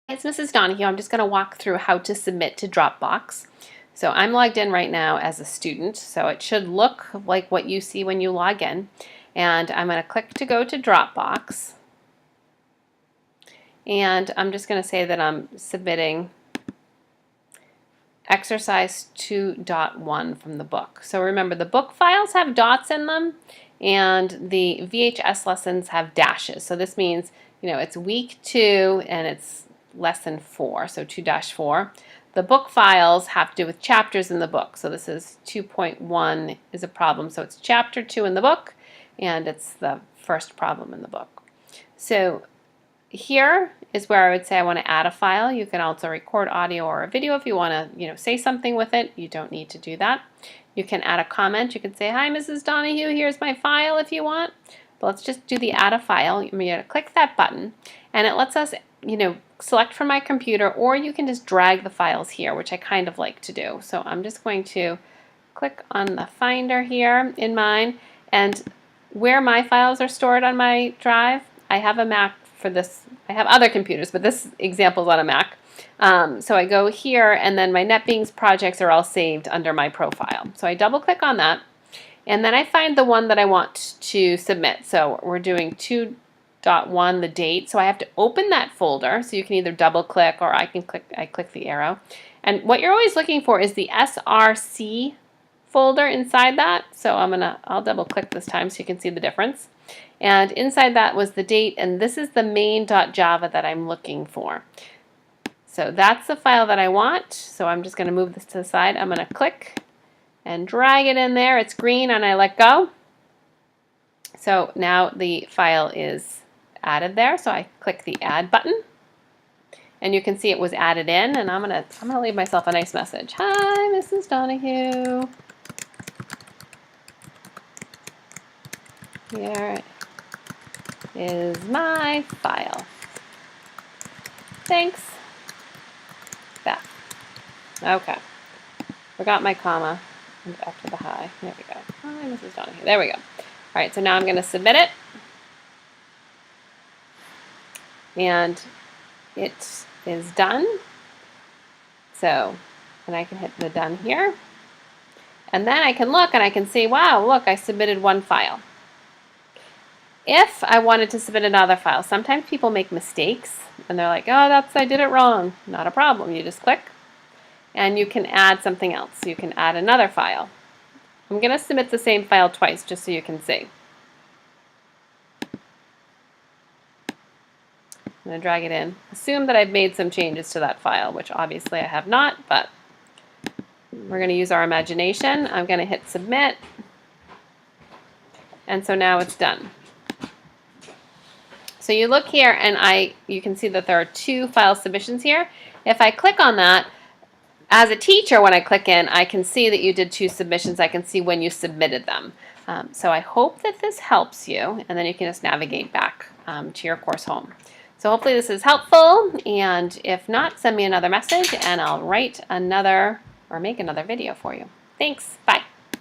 It's Mrs. Donahue. I'm just going to walk through how to submit to Dropbox. So I'm logged in right now as a student, so it should look like what you see when you log in. And I'm going to click to go to Dropbox. And I'm just going to say that I'm submitting exercise 2.1 from the book. So remember, the book files have dots in them and the VHS lessons have dashes. So this means, it's week 2 and it's lesson 4, so 2-4. The book files have to do with chapters in the book. So this is 2.1 is a problem. So it's chapter 2 in the book, and it's the first problem in the book. So here is where I would say I want to add a file. You can also record audio or a video if you want to, say something with it. You don't need to do that. You can add a comment. You can say, "Hi, Mrs. Donahue, here's my file," if you want. But let's just do the add a file. I'm going to click that button, and it lets us, select from my computer, or you can just drag the files here, which I kind of like to do. So I'm just going to click on the Finder here in mine, and where my files are stored on my drive, I have a Mac for this. I have other computers, but this example is on a Mac. So I go here, and then my Netbeans projects are all saved under my profile. So I double click on that, and then I find the one that I want to submit. So we're doing 2.1, the date. So I have to open that folder. So you can either double click or I click the arrow. And what you're always looking for is the SRC folder inside that. So I'll double click this time so you can see the difference. And inside that was the date, and this is the main.java that I'm looking for. So that's the file that I want. So I'm just going to move this to the side. I'm going to click and drag it in there. It's green and I let go. So now the file is added there. So I click the add button, and you can see it was added in, and I'm gonna leave myself a nice message. "Hi, Mrs. Donahue. Here is my file. Thanks, Beth." Okay. Forgot my comma after the hi. There we go. "Hi, Mrs. Donahue." There we go. All right, so now I'm going to submit it. And it is done. So, and I can hit the done here. And then I can look and I can see, wow, look, I submitted one file. If I wanted to submit another file, sometimes people make mistakes and they're like, "Oh, I did it wrong." Not a problem. You just click and you can add something else. You can add another file. I'm going to submit the same file twice just so you can see. I'm going to drag it in. Assume that I've made some changes to that file, which obviously I have not, but we're going to use our imagination. I'm going to hit submit, and so now it's done. So you look here, and you can see that there are 2 file submissions here. If I click on that, as a teacher, when I click in, I can see that you did 2 submissions. I can see when you submitted them. So I hope that this helps you, and then you can just navigate back to your course home. So hopefully this is helpful, and if not, send me another message and I'll write another or make another video for you. Thanks. Bye.